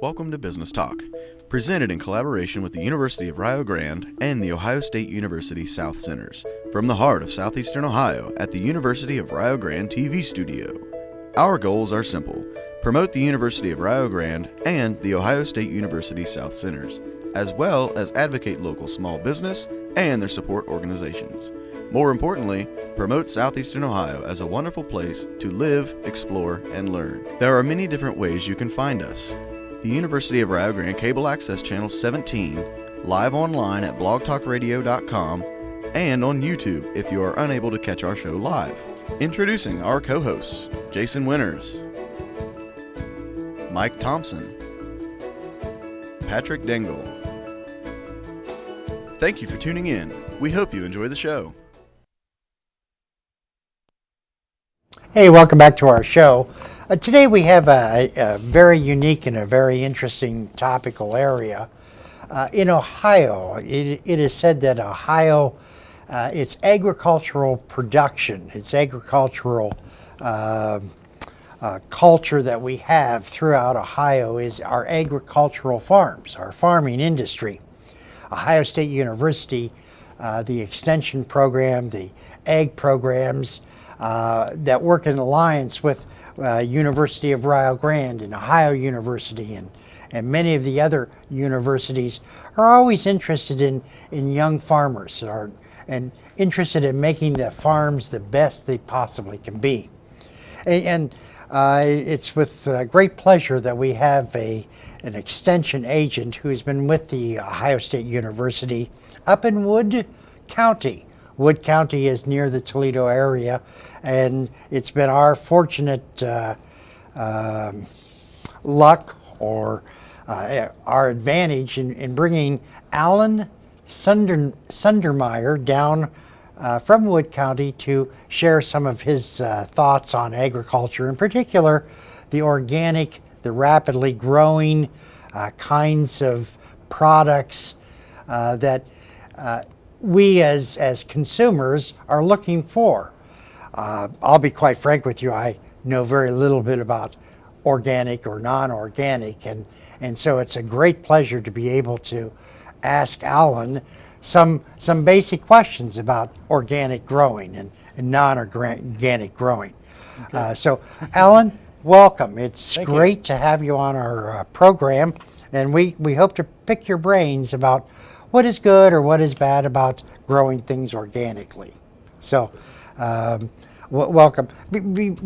Welcome to Business Talk, presented in collaboration with the University of Rio Grande and the Ohio State University South Centers, from the heart of southeastern Ohio at the University of Rio Grande TV studio. Our goals are simple: promote the University of Rio Grande and the Ohio State University South Centers, as well as advocate local small business and their support organizations. More importantly, promote southeastern Ohio as a wonderful place to live, explore, and learn. There are many different ways you can find us. The University of Rio Grande Cable Access Channel 17, live online at blogtalkradio.com, and on YouTube if you are unable to catch our show live. Introducing our co-hosts, Jason Winters, Mike Thompson, Patrick Dengel. Thank you for tuning in. We hope you enjoy the show. Hey, welcome back to our show. Today we have a very unique and a very interesting topical area. In Ohio, it is said that Ohio, its agricultural production, its agricultural culture that we have throughout Ohio is our agricultural farms, our farming industry. Ohio State University, the extension program, the ag programs, that work in alliance with University of Rio Grande and Ohio University and many of the other universities are always interested in young farmers and interested in making the farms the best they possibly can be. And it's with great pleasure that we have an extension agent who's been with the Ohio State University up in Wood County. Wood County is near the Toledo area, and it's been our fortunate luck or our advantage in bringing Alan Sundermeier down from Wood County to share some of his thoughts on agriculture, in particular the organic, the rapidly growing kinds of products that we as consumers are looking for. I'll be quite frank with you, I know very little bit about organic or non-organic, and so it's a great pleasure to be able to ask Alan some basic questions about organic growing and non-organic growing. Okay. So Alan, welcome. It's great to have you on our program, and we hope to pick your brains about what is good or what is bad about growing things organically. So, welcome.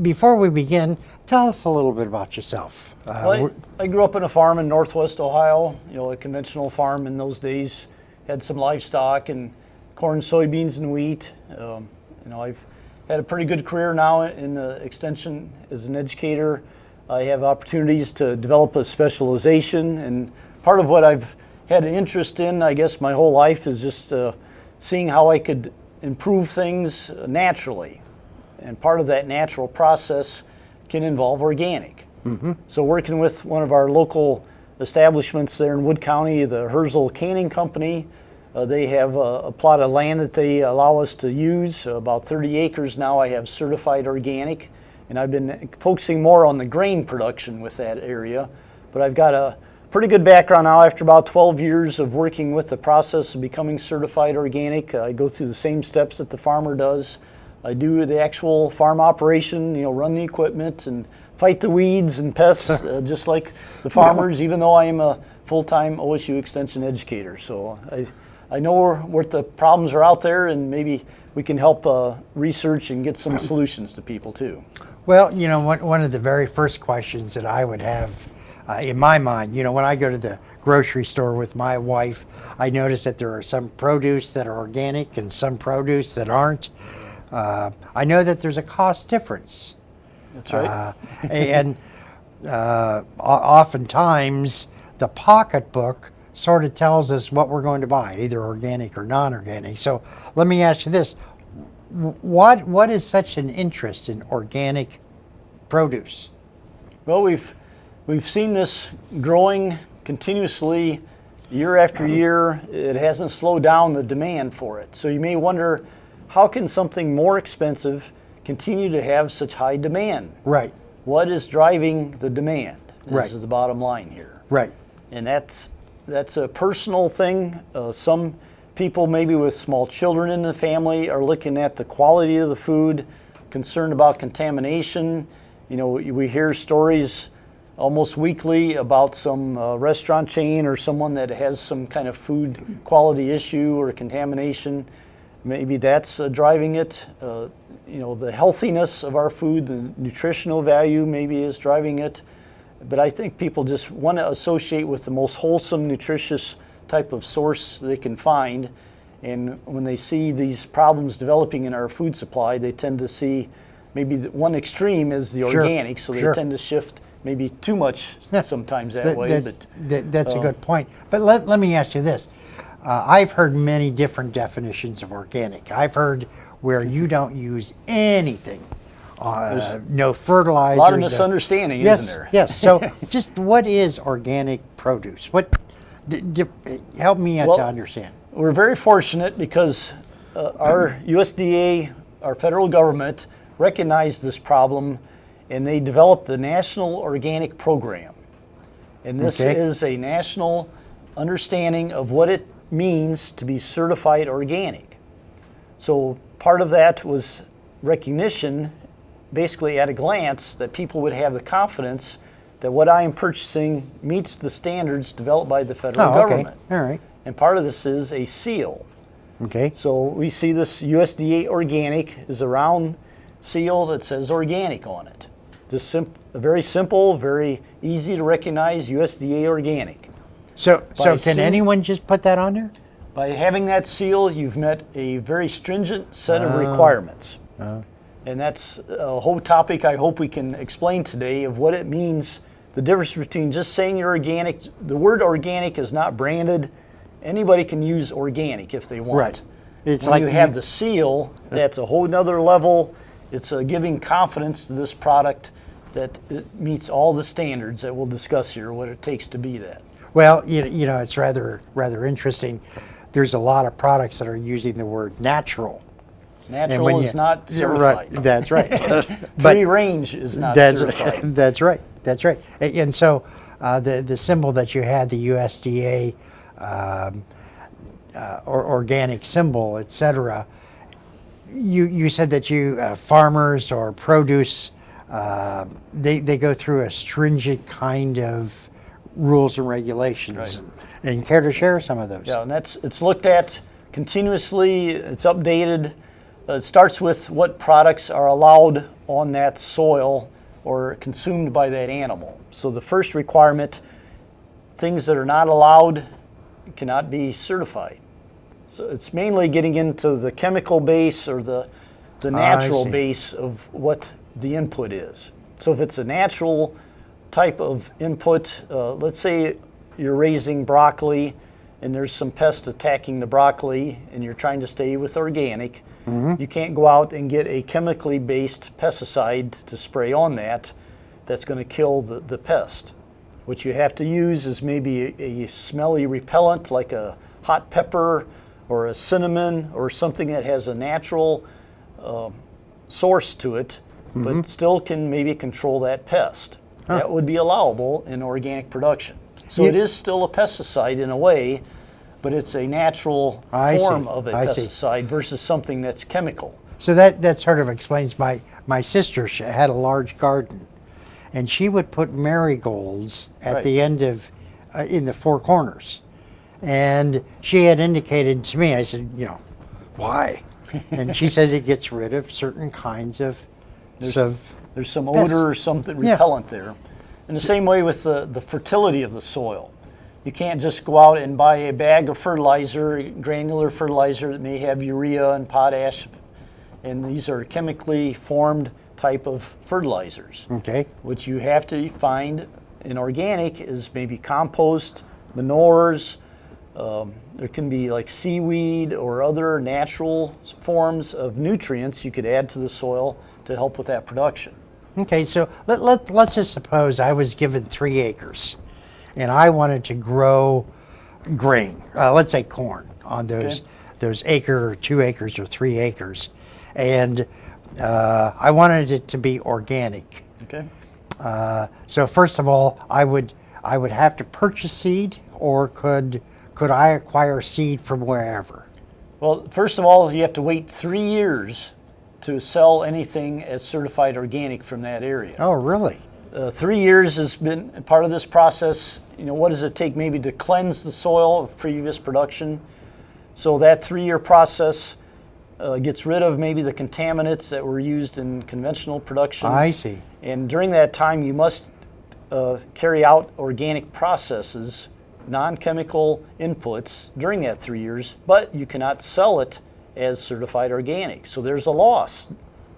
Before we begin, tell us a little bit about yourself. Well, I grew up in a farm in Northwest Ohio, a conventional farm in those days. Had some livestock and corn, soybeans, and wheat. I've had a pretty good career now in the extension as an educator. I have opportunities to develop a specialization, and part of what I've had an interest in, I guess, my whole life is just seeing how I could improve things naturally. And part of that natural process can involve organic. Mm-hmm. So working with one of our local establishments there in Wood County, the Herzl Canning Company, they have a plot of land that they allow us to use, about 30 acres now. I have certified organic, and I've been focusing more on the grain production with that area. But I've got a pretty good background now after about 12 years of working with the process of becoming certified organic. I go through the same steps that the farmer does. I do the actual farm operation, run the equipment and fight the weeds and pests just like the farmers, even though I am a full-time OSU extension educator. So I know what the problems are out there, and maybe we can help research and get some solutions to people too. Well, one of the very first questions that I would have in my mind, when I go to the grocery store with my wife, I notice that there are some produce that are organic and some produce that aren't. I know that there's a cost difference. That's right. And oftentimes the pocketbook sort of tells us what we're going to buy, either organic or non-organic. So let me ask you this. What is such an interest in organic produce? Well, we've seen this growing continuously year after year. It hasn't slowed down the demand for it. So you may wonder, how can something more expensive continue to have such high demand? Right. What is driving the demand? Right. is the bottom line here. Right. And that's a personal thing. Some people maybe with small children in the family are looking at the quality of the food, concerned about contamination. You know, we hear stories almost weekly about some restaurant chain or someone that has some kind of food quality issue or contamination. Maybe that's driving it. You know, the healthiness of our food, the nutritional value maybe is driving it. But I think people just want to associate with the most wholesome, nutritious type of source they can find. And when they see these problems developing in our food supply, they tend to see maybe one extreme is the Sure, organic, so they sure. tend to shift maybe too much sometimes that way. That's a good point. But let me ask you this. I've heard many different definitions of organic. I've heard where you don't use anything. No fertilizers. A lot of misunderstanding, yes, isn't there? Yes. So, just what is organic produce? What? Help me out to understand. We're very fortunate because our USDA, our federal government, recognized this problem, and they developed the National Organic Program. And this is a national understanding of what it means to be certified organic. So part of that was recognition, basically at a glance, that people would have the confidence that what I am purchasing meets the standards developed by the federal government. All right. And part of this is a seal. Okay. So we see this USDA organic is a round seal that says organic on it. Just very simple, very easy to recognize, USDA organic. So can anyone just put that on there? By having that seal, you've met a very stringent set of requirements. And that's a whole topic I hope we can explain today of what it means, the difference between just saying you're organic. The word organic is not branded. Anybody can use organic if they want. Right. It's when like you have the seal, that's a whole nother level. It's giving confidence to this product that it meets all the standards that we'll discuss here, what it takes to be that. Well, you know, it's rather interesting. There's a lot of products that are using the word natural. Natural is not certified. Right, that's right. Free range is not certified. That's right. That's right. And so the symbol that you had, the USDA or organic symbol, etc. You said that you farmers or produce they go through a stringent kind of rules and regulations. Right. And care to share some of those? Yeah, and it's looked at continuously. It's updated. It starts with what products are allowed on that soil or consumed by that animal. So the first requirement, things that are not allowed cannot be certified. So it's mainly getting into the chemical base or the natural base of what the input is. So if it's a natural type of input, let's say you're raising broccoli and there's some pests attacking the broccoli and you're trying to stay with organic, you can't go out and get a chemically based pesticide to spray on that that's going to kill the pest. What you have to use is maybe a smelly repellent like a hot pepper or a cinnamon or something that has a natural source to it, but still can maybe control that pest. That would be allowable in organic production. So it is still a pesticide in a way, but it's a natural form of a pesticide versus something that's chemical. So that sort of explains my sister. She had a large garden, and she would put marigolds at the end of in the four corners. And she had indicated to me, I said, you know, why? And she said it gets rid of certain kinds of There's some odor or something repellent there. In the same way with the fertility of the soil. You can't just go out and buy a bag of fertilizer, granular fertilizer that may have urea and potash, and these are chemically formed type of fertilizers. Okay. What you have to find in organic is maybe compost, manures, there can be like seaweed or other natural forms of nutrients you could add to the soil to help with that production. Okay, so let's just suppose I was given 3 acres and I wanted to grow grain, let's say corn, on those acre or 2 acres or 3 acres. And I wanted it to be organic. Okay. So first of all, I would have to purchase seed, or could I acquire seed from wherever? Well, first of all, you have to wait 3 years to sell anything as certified organic from that area. Oh, really? 3 years has been part of this process. What does it take maybe to cleanse the soil of previous production? So that 3-year process gets rid of maybe the contaminants that were used in conventional production. I see. And during that time, you must carry out organic processes, non-chemical inputs during that 3 years, but you cannot sell it as certified organic. So there's a loss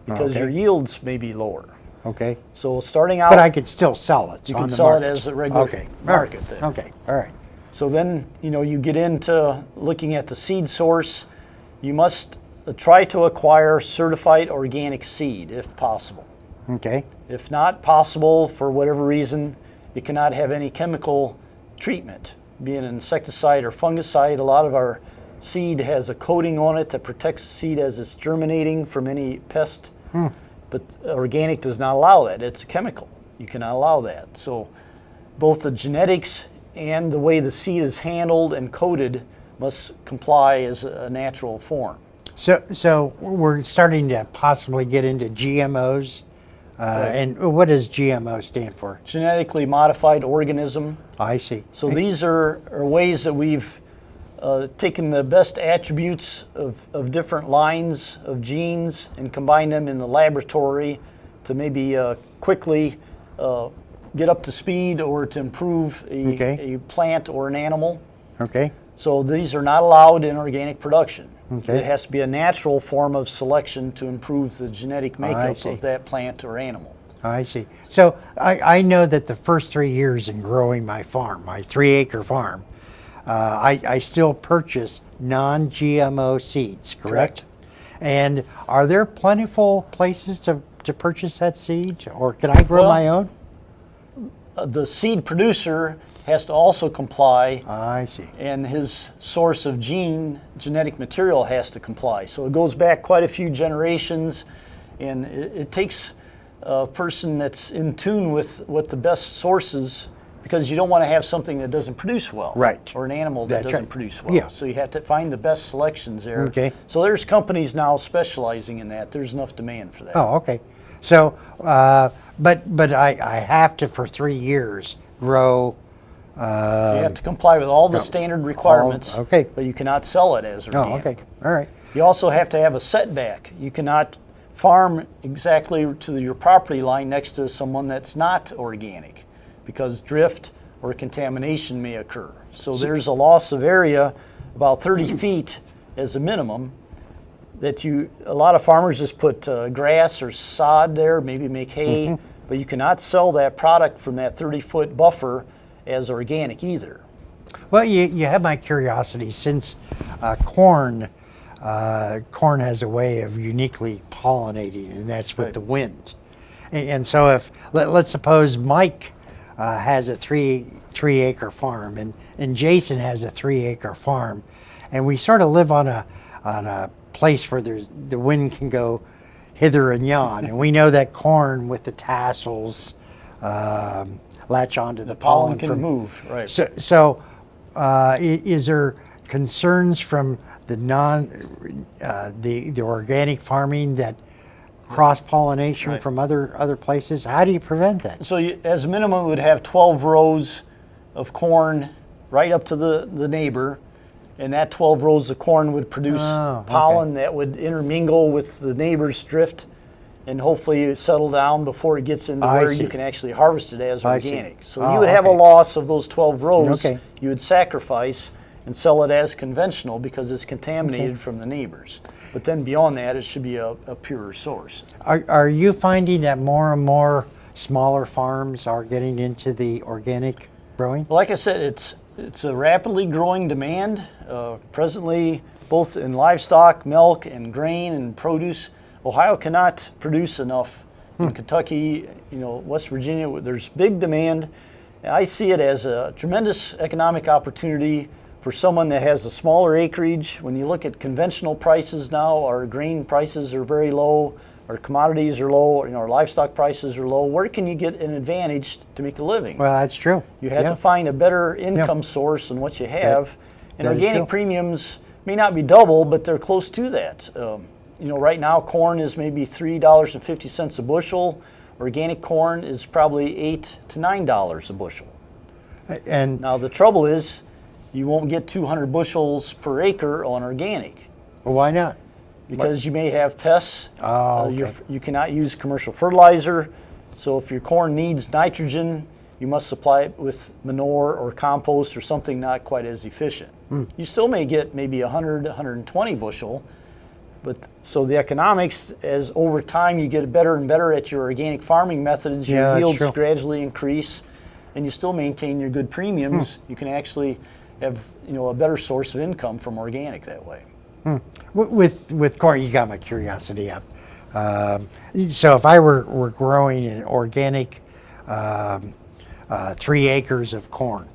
because Okay. your yields may be lower. Okay. So starting out, But I could still sell it you on can the sell market. it as a regular Okay. market All right. then. Okay. All right. So then, you get into looking at the seed source. You must try to acquire certified organic seed if possible. Okay. If not possible, for whatever reason, it cannot have any chemical treatment, be it an insecticide or fungicide. A lot of our seed has a coating on it that protects the seed as it's germinating from any pest. But organic does not allow that. It's a chemical. You cannot allow that. So both the genetics and the way the seed is handled and coated must comply as a natural form. So we're starting to possibly get into GMOs. And what does GMO stand for? Genetically modified organism. I see. So these are ways that we've taken the best attributes of different lines of genes and combined them in the laboratory to maybe quickly get up to speed or to improve a plant or an animal. Okay. So these are not allowed in organic production. Okay. It has to be a natural form of selection to improve the genetic makeup see. of that plant or animal. I see. So I know that the first 3 years in growing my farm, my 3-acre farm, I still purchase non-GMO seeds, correct? And are there plentiful places to purchase that seed, or can I grow Well, my own? The seed producer has to also comply, I see. and his source of genetic material has to comply. So it goes back quite a few generations, and it takes a person that's in tune with what the best sources, because you don't want to have something that doesn't produce well, Right. or an animal that That's doesn't right. produce well. Yeah. So you have to find the best selections there. Okay. So there's companies now specializing in that. There's enough demand for that. Oh, okay. So, but I have to, for 3 years, grow. You have to comply with all the standard requirements, okay. but you cannot sell it as organic. Oh, okay. All right. You also have to have a setback. You cannot farm exactly to your property line next to someone that's not organic, because drift or contamination may occur. So there's a loss of area about 30 feet as a minimum that a lot of farmers just put grass or sod there, maybe make hay, but you cannot sell that product from that 30-foot buffer as organic either. Well, you have my curiosity, since corn has a way of uniquely pollinating, and that's with Right. the wind. And so if, let's suppose Mike has a 3-acre farm, and Jason has a 3-acre farm, and we sort of live on a place where the wind can go hither and yon, and we know that corn with the tassels latch onto the pollen Can move, right. So, is there concerns from the the organic farming that cross pollination Right. from other places? How do you prevent that? So as a minimum, we would have 12 rows of corn right up to the neighbor, and that 12 rows of corn would produce pollen that would intermingle with the neighbor's drift and hopefully settle down before it gets into I where see. you can actually harvest it as I see. organic. So Oh, you would have a okay. loss of those 12 rows. Okay. You would sacrifice and sell it as conventional because it's contaminated from the neighbors. But then beyond that, it should be a purer source. Are you finding that more and more smaller farms are getting into the organic growing? Well, like I said, it's a rapidly growing demand. Presently, both in livestock, milk, and grain and produce, Ohio cannot produce enough. In Kentucky, West Virginia, there's big demand. I see it as a tremendous economic opportunity for someone that has a smaller acreage. When you look at conventional prices now, our grain prices are very low. our commodities are low, our livestock prices are low. Where can you get an advantage to make a living? Well, that's true. You have Yeah. to find a better income source than what you have. And that is organic true. premiums may not be double, but they're close to that. Right now corn is maybe $3.50 a bushel. Organic corn is probably $8 to $9 a bushel. And Now the trouble is you won't get 200 bushels per acre on organic well, why not? because you may have pests. Oh, You cannot use commercial fertilizer. So if your corn needs nitrogen, you must supply it with manure or compost or something not quite as efficient. You still may get maybe 100, 120 bushel, but so the economics, as over time you get better and better at your organic farming methods, Yeah, your that's yields true. gradually increase, and you still maintain your good premiums. You can actually have a better source of income from organic that way. With corn, you got my curiosity up. So if I were growing an organic 3 acres of corn,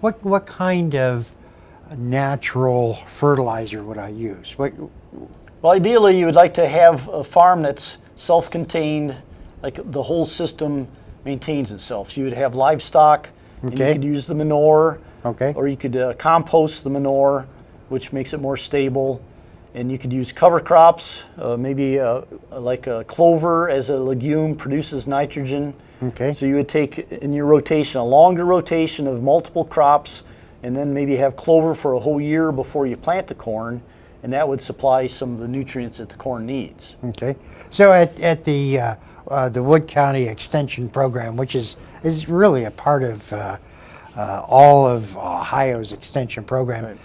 what kind of natural fertilizer would I use? Well, ideally, you would like to have a farm that's self-contained, like the whole system maintains itself. So you would have livestock, and you Okay. could use the manure, Okay. or you could compost the manure, which makes it more stable. And you could use cover crops, maybe like a clover as a legume produces nitrogen. Okay. So you would take in your rotation, a longer rotation of multiple crops, and then maybe have clover for a whole year before you plant the corn, and that would supply some of the nutrients that the corn needs. Okay. So at the Wood County Extension Program, which is really a part of all of Ohio's extension program,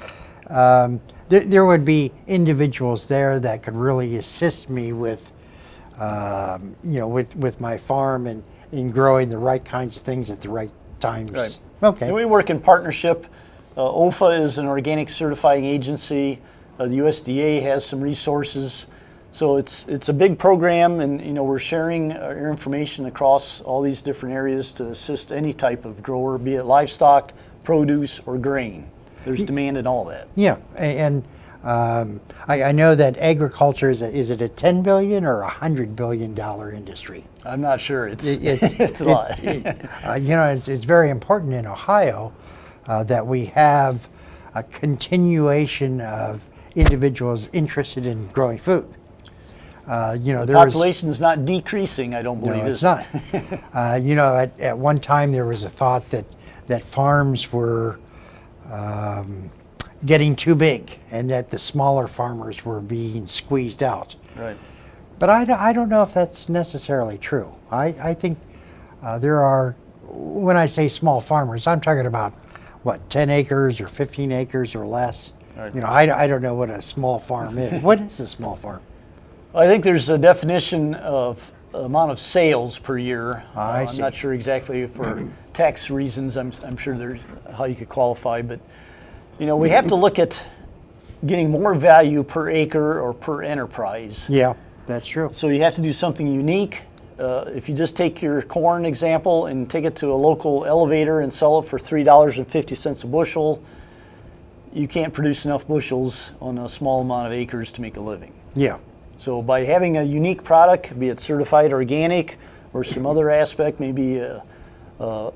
there would be individuals there that could really assist me with, with my farm and in growing the right kinds of things at the right times. Right. Okay. And we work in partnership. OFA is an organic certifying agency. The USDA has some resources. So it's a big program, and we're sharing our information across all these different areas to assist any type of grower, be it livestock, produce, or grain. There's demand in all that. Yeah, and I know that agriculture is it a $10 billion or $100 billion industry? I'm not sure. It's It's a lot. It's very important in Ohio that we have a continuation of individuals interested in growing food. The population is not decreasing, I don't believe. No, it's not. At one time there was a thought that farms were getting too big and that the smaller farmers were being squeezed out. Right. But I don't know if that's necessarily true. I think there are, when I say small farmers, I'm talking about, 10 acres or 15 acres or less. Right. I don't know what a small farm is. What is a small farm? I think there's a definition of amount of sales per year. I I'm see. not sure exactly for tax reasons. I'm sure there's how you could qualify, but we have to look at getting more value per acre or per enterprise. Yeah, that's true. So you have to do something unique. If you just take your corn example and take it to a local elevator and sell it for $3.50 a bushel, you can't produce enough bushels on a small amount of acres to make a living. Yeah. So by having a unique product, be it certified organic or some other aspect, maybe a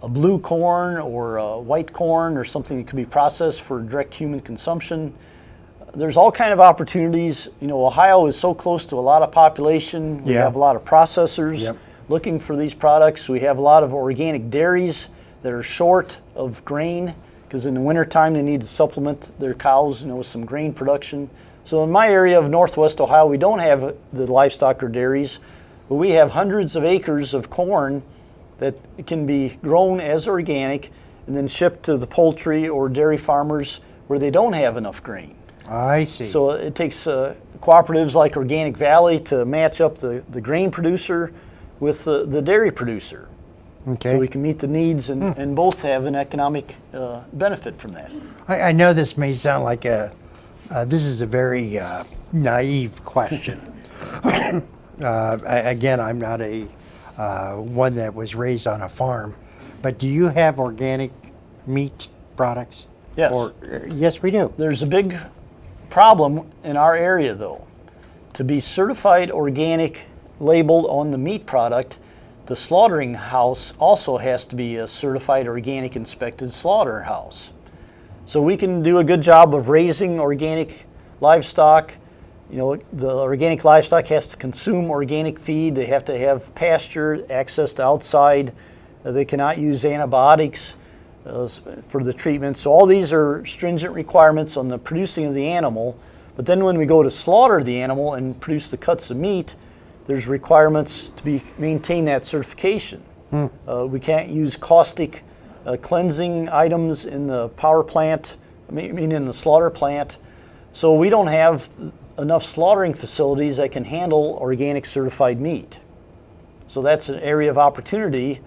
blue corn or a white corn or something that could be processed for direct human consumption, there's all kind of opportunities. Ohio is so close to a lot of population. We Yeah. have a lot of processors Yep. looking for these products. We have a lot of organic dairies that are short of grain because in the wintertime they need to supplement their cows with some grain production. So in my area of northwest Ohio, we don't have the livestock or dairies, but we have hundreds of acres of corn that can be grown as organic and then shipped to the poultry or dairy farmers where they don't have enough grain. I see. So it takes cooperatives like Organic Valley to match up the grain producer with the dairy producer. okay. So we can meet the needs and both have an economic benefit from that. I know this may sound like this is a very naive question. Again, I'm not a one that was raised on a farm, but do you have organic meat products? Yes. Yes, we do. There's a big problem in our area though. To be certified organic labeled on the meat product, the slaughtering house also has to be a certified organic inspected slaughterhouse. So we can do a good job of raising organic livestock. You know, the organic livestock has to consume organic feed. They have to have pasture, access to outside. They cannot use antibiotics for the treatment. So all these are stringent requirements on the producing of the animal. But then when we go to slaughter the animal and produce the cuts of meat, there's requirements to maintain that certification. We can't use caustic cleansing items in the power plant, in the slaughter plant. So we don't have enough slaughtering facilities that can handle organic certified meat. So that's an area of opportunity,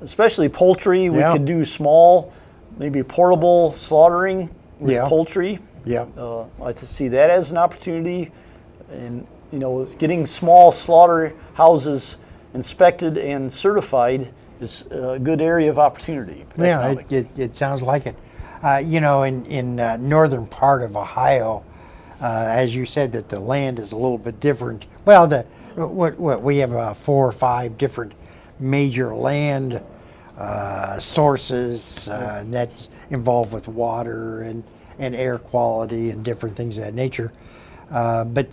especially poultry. We could do small, maybe portable slaughtering with poultry. I see that as an opportunity. And you know, getting small slaughterhouses inspected and certified is a good area of opportunity. Yeah, it sounds like it. You know, in northern part of Ohio, as you said, that the land is a little bit different. Well, what we have 4 or 5 different major land sources that's involved with water and air quality and different things of that nature. But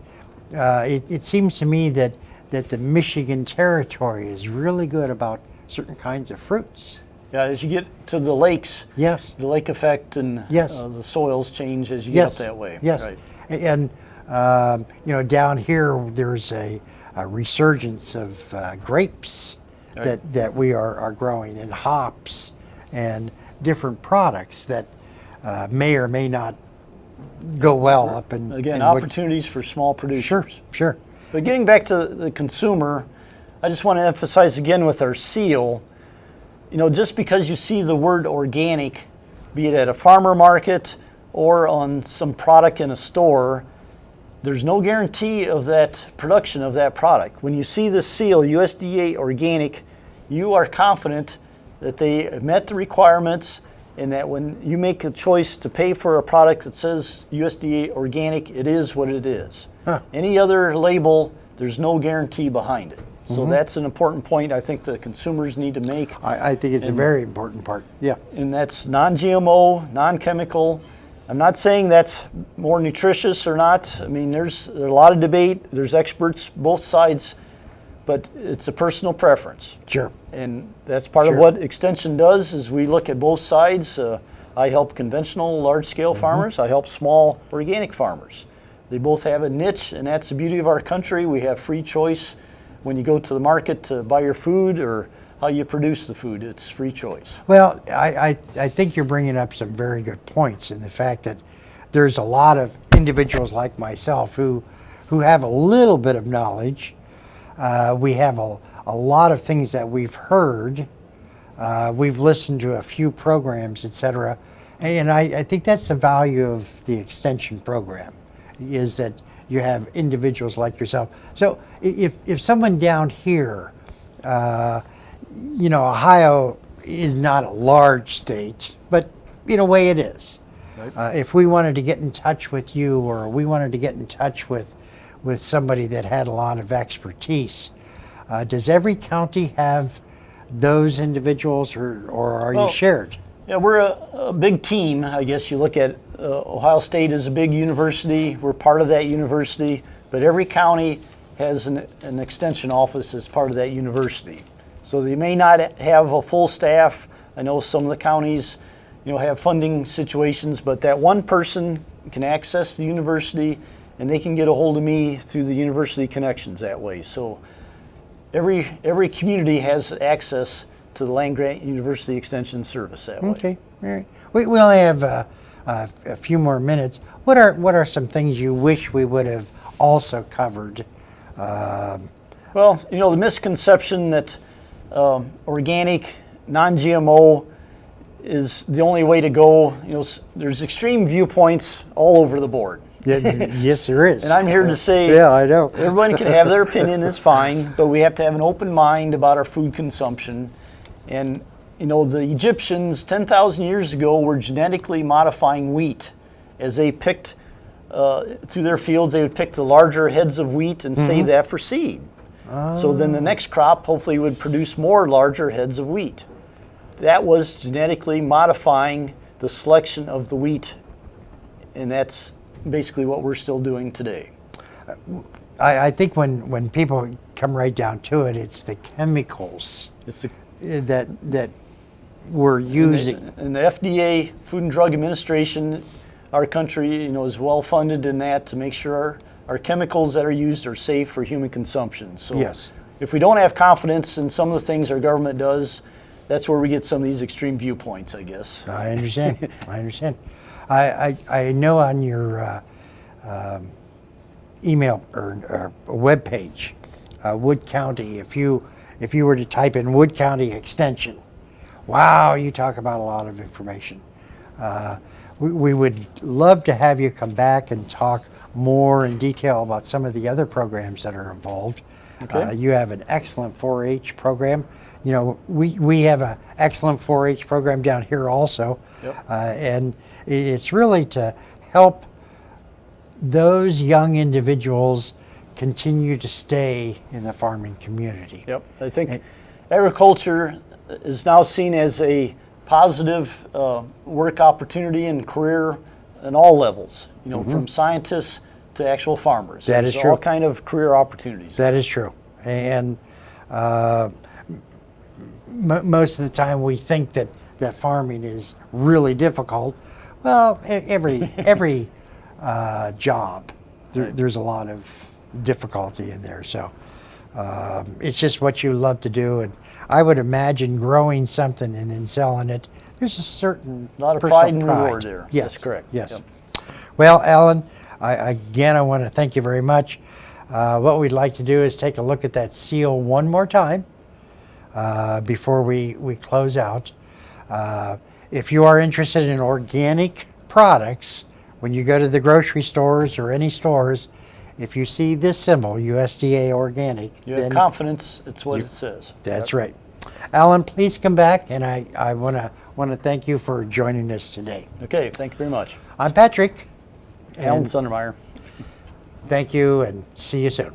it seems to me that the Michigan territory is really good about certain kinds of fruits. Yeah, as you get to the lakes, the lake effect and the soils change as you get up that way. Right. And you know, down here there's a resurgence of grapes that we are growing, and hops and different products that may or may not go well up in opportunities for small producers. Sure. But getting back to the consumer, I just want to emphasize again with our seal, you know, just because you see the word organic, be it at a farmer market or on some product in a store, there's no guarantee of that production of that product. When you see the seal, USDA organic, you are confident that they met the requirements, and that when you make a choice to pay for a product that says USDA organic, it is what it is. Any other label, there's no guarantee behind it. So that's an important point I think the consumers need to make. I think it's a very important part, And that's non-GMO, non-chemical. I'm not saying that's more nutritious or not. I mean, there's a lot of debate. There's experts both sides, but it's a personal preference. Sure. And that's part of what Extension does is we look at both sides. I help conventional large-scale farmers. I help small organic farmers. They both have a niche, and that's the beauty of our country. We have free choice when you go to the market to buy your food or how you produce the food. It's free choice. Well, I think you're bringing up some very good points in the fact that there's a lot of individuals like myself who have a little bit of knowledge. We have a lot of things that we've heard. We've listened to a few programs, etc. And I think that's the value of the extension program, is that you have individuals like yourself. So if someone down here, you know, Ohio is not a large state, but in a way it is. Right. If we wanted to get in touch with you, or we wanted to get in touch with somebody that had a lot of expertise, does every county have those individuals, or are you shared? Yeah, we're a big team. I guess you look at Ohio State is a big university. We're part of that university, but every county has an extension office as part of that university. So they may not have a full staff. I know some of the counties, you know, have funding situations, but that one person can access the university, and they can get a hold of me through the university connections that way. So every community has access to the Land Grant University Extension Service that way. Okay, all right. We only have a few more minutes. What are some things you wish we would have also covered? Well, you know, the misconception that organic, non-GMO is the only way to go. You know, there's extreme viewpoints all over the board. Yes, there is. And I'm here to say, I know. Everyone can have their opinion, it's fine, but we have to have an open mind about our food consumption. And, you know, the Egyptians 10,000 years ago were genetically modifying wheat. As they picked through their fields, they would pick the larger heads of wheat and save that for seed. So then the next crop hopefully would produce more larger heads of wheat. That was genetically modifying the selection of the wheat, and that's basically what we're still doing today. I think when people come right down to it, it's the chemicals It's a, that we're using. and the FDA, Food and Drug Administration, our country, is well funded in that to make sure our chemicals that are used are safe for human consumption. So Yes. if we don't have confidence in some of the things our government does, that's where we get some of these extreme viewpoints, I guess. I understand. I understand. I know on your email or web page, Wood County, if you were to type in Wood County Extension, wow, you talk about a lot of information. We would love to have you come back and talk more in detail about some of the other programs that are involved. Okay. You have an excellent 4-H program. We have an excellent 4-H program down here also. Yep. And it's really to help those young individuals continue to stay in the farming community. Yep. I think agriculture is now seen as a positive work opportunity and career in all levels, from scientists to actual farmers. That is There's true. all kind of career opportunities. That is true. And most of the time we think that farming is really difficult. Well, every job, there's a lot of difficulty in there. So it's just what you love to do. And I would imagine growing something and then selling it, there's a certain A lot of personal pride and reward there. Yes, That's correct. Yes. Yep. Well, Alan, I want to thank you very much. What we'd like to do is take a look at that seal one more time before we close out. If you are interested in organic products, when you go to the grocery stores or any stores, if you see this symbol, USDA Organic, You have then confidence, it's what it says. that's right. Alan, please come back, and I want to thank you for joining us today. Okay, thank you very much. I'm Patrick. Alan And Sundermeier. thank you, and see you soon.